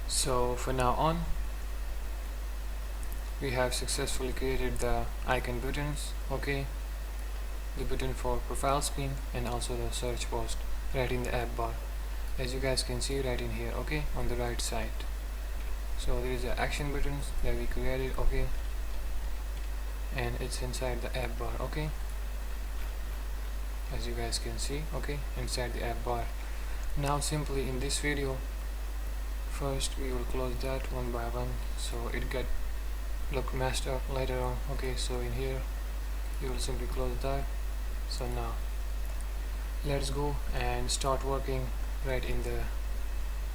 So for now on, we have successfully created the icon buttons, okay, the button for profile screen and also the search post right in the app bar, as you guys can see right in here, okay, on the right side. So there is the action buttons that we created, okay, and it's inside the app bar, okay, as you guys can see, okay, inside the app bar. Now simply in this video, first we will close that one by one so it get look messed up later on, okay. So in here you will simply close that. So now let's go and start working right in the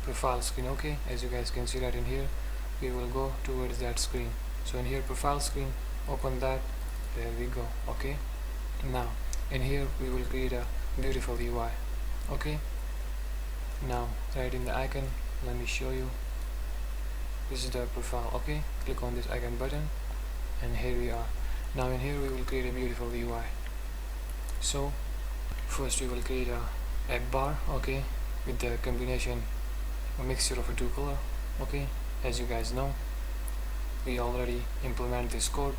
profile screen, okay. As you guys can see right in here, we will go towards that screen. So in here, profile screen, open that, there we go, okay. Now in here we will create a beautiful UI, okay. Now right in the icon, let me show you, this is the profile, okay. Click on this icon button and here we are. Now in here we will create a beautiful UI. So first we will create a app bar, okay, with the combination, a mixture of a two color, okay. As you guys know, we already implement this code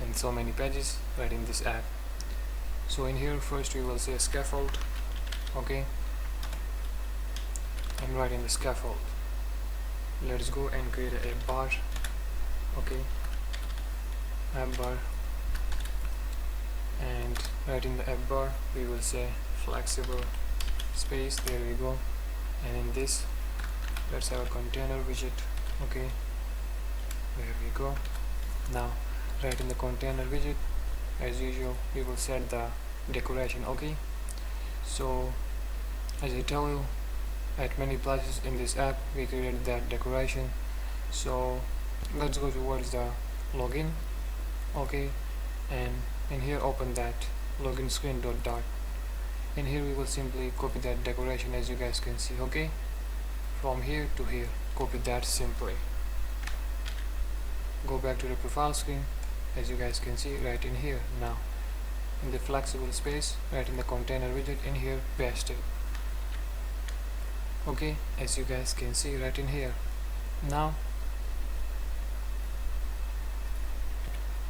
in so many pages right in this app. So in here first we will say scaffold, okay, and right in the scaffold let's go and create a app bar, okay, app bar, and right in the app bar we will say flexible space, there we go. And in this let's have a container widget, okay, there we go. Now right in the container widget, as usual, we will set the decoration, okay. So as I tell you, at many places in this app we created that decoration. So let's go towards the login, okay, and in here open that login screen dot. In here we will simply copy that decoration, as you guys can see, okay, from here to here, copy that simply. Go back to the profile screen, as you guys can see right in here. Now in the flexible space, right in the container widget, in here paste it, okay, as you guys can see right in here. Now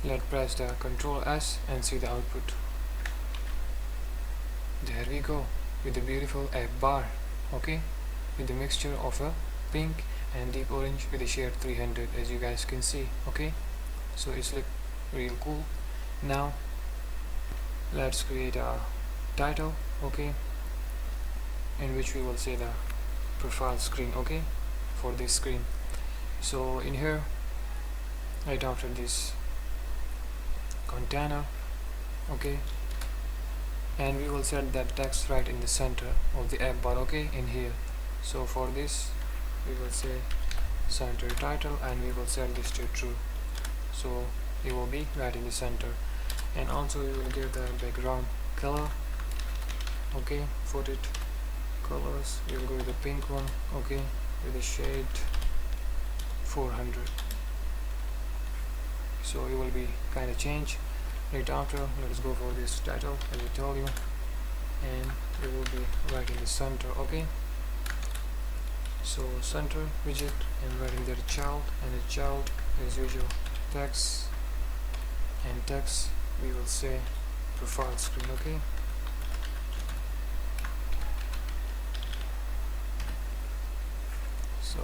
let's press the Ctrl S and see the output. There we go, with the beautiful app bar, okay, with the mixture of a pink and deep orange with a shade 300, as you guys can see, okay. So it's look real cool. Now let's create a title, okay, in which we will say the profile screen, okay, for this screen. So in here, right after this container, okay, and we will set that text right in the center of the app bar, okay, in here. So for this we will say center title and we will set this to true, so it will be right in the center. And also we will give the background color, okay, for it colors we will go with the pink one, okay, with the shade 400. So it will be kind of change. Right after, let's go for this title, as I told you, and it will be right in the center, okay. So center widget, and right in there child, and the child as usual text, and text we will say profile screen, okay. So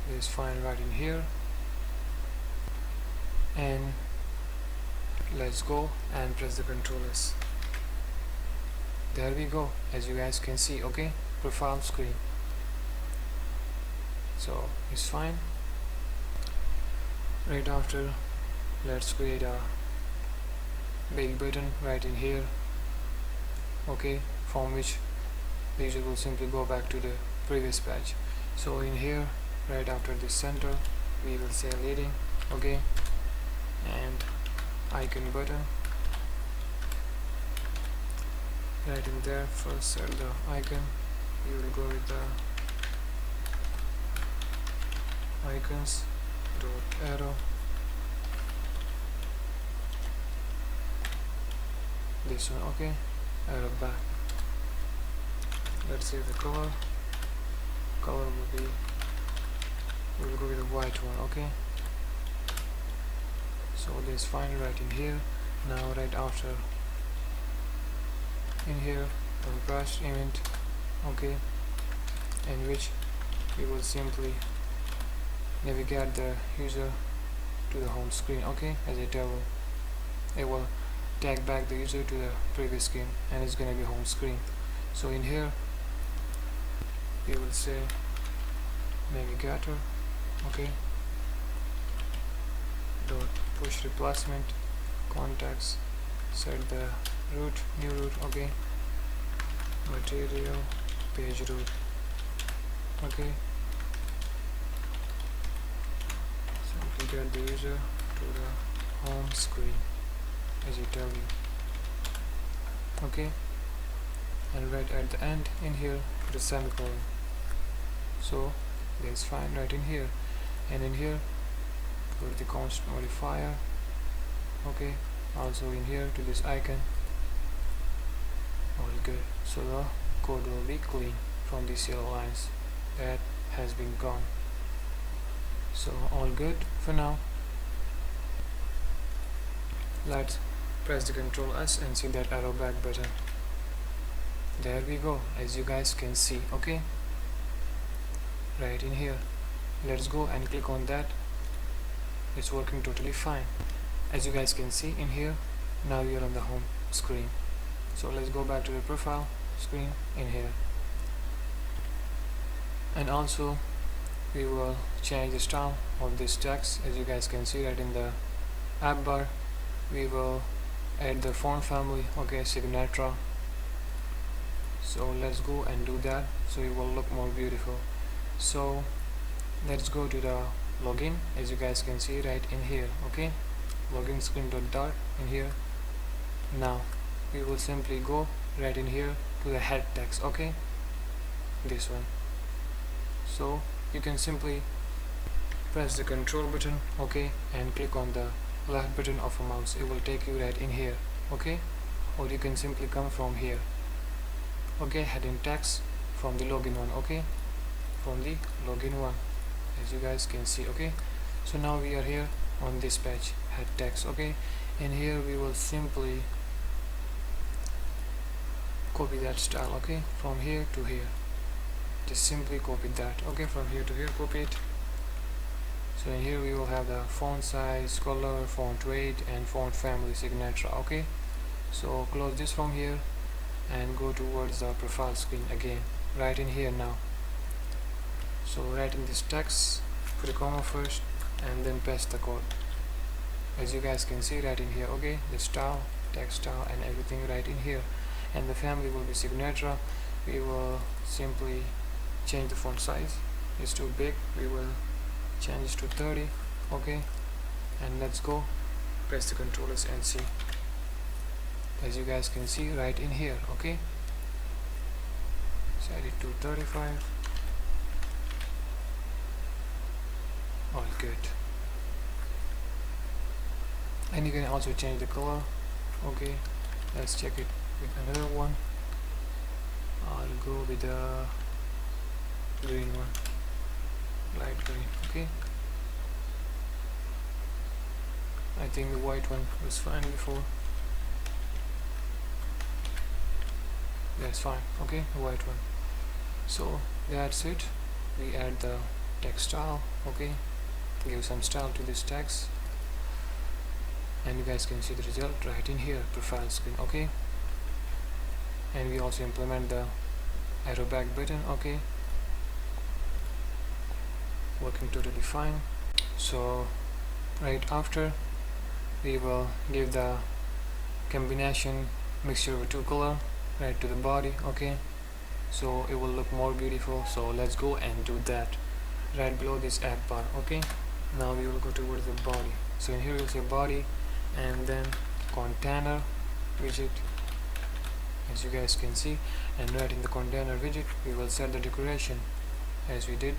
this is fine right in here, and let's go and press the Ctrl S. There we go, as you guys can see, okay, profile screen. So it's fine. Right after, let's create a big button right in here, okay, from which the user will simply go back to the previous page. So in here, right after this center, we will say leading, okay, and icon button right in there. First set the icon, you will go with the icons dot arrow, this one, okay, arrow back. Let's say the color will be we'll go with the white one. Okay, so this fine right in here. Now right after, in here, the brush event, okay, in which we will simply navigate the user to the home screen. Okay, as I tell you, it will tag back the user to the previous screen, and it's gonna be home screen. So in here we will say navigator, okay, dot push replacement contacts, set the root, new root, okay, material page root, okay, simply get the user to the home screen as I tell you. Okay, and right at the end in here put a semicolon. So that's fine right in here, and in here put the const modifier. Okay, also in here to this icon. All good. So the code will be clean from these yellow lines that has been gone. So all good for now. Let's press the Ctrl S and see that arrow back button. There we go, as you guys can see. Okay, right in here, let's go and click on that. It's working totally fine, as you guys can see in here. Now you're on the home screen. So let's go back to the profile screen in here, and also we will change the style of this text. As you guys can see right in the app bar, we will add the font family, okay, Signature. So let's go and do that, so it will look more beautiful. So let's go to the login, as you guys can see right in here. Okay, login screen dot in here. Now we will simply go right in here to the head text, okay, this one. So you can simply press the control button, okay, and click on the left button of a mouse. It will take you right in here, okay, or you can simply come from here, okay, heading text from the login one, okay, from the login one, as you guys can see. Okay, so now we are here on this page, head text. Okay, in here we will simply copy that style, okay, from here to here. Just simply copy that, okay, from here to here, copy it. So in here we will have the font size, color, font weight, and font family Signature. Okay, so close this from here and go towards the profile screen again, right in here now. So write in this text, put a comma first, and then paste the code, as you guys can see right in here. Okay, the style, text style, and everything right in here, and the family will be Signature. We will simply change the font size. It's too big, we will change it to 30. Okay, and let's go, press the Ctrl S and see, as you guys can see right in here. Okay, set it to 35. All good, and you can also change the color. Okay, let's check it with another one. I'll go with the green one, light green. Okay, I think the white one was fine before. That's fine. Okay, the white one. So that's it. We add the text style. Okay, give some style to this text, and you guys can see the result right in here, profile screen. Okay, and we also implement the arrow back button. Okay, working totally fine. So right after, we will give the combination mixture of two color right to the body. Okay, so it will look more beautiful. So let's go and do that right below this app bar. Okay, now we will go towards the body. So in here you'll see body, and then container widget, as you guys can see, and right in the container widget we will set the decoration as we did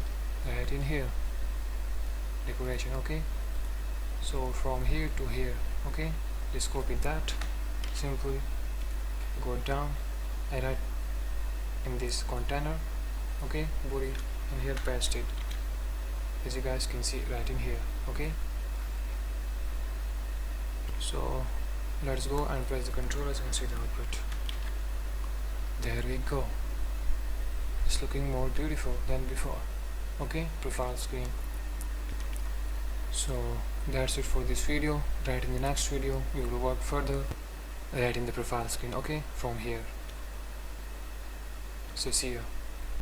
right in here, decoration. Okay, so from here to here. Okay, just copy that, simply go down and right in this container. Okay, body, and here paste it. as you guys can see right in here. Okay, so let's go and press the controllers and see the output. There we go. It's looking more beautiful than before. Okay, profile screen. So that's it for this video. Right, in the next video we will work further right in the profile screen, okay, from here. So see you.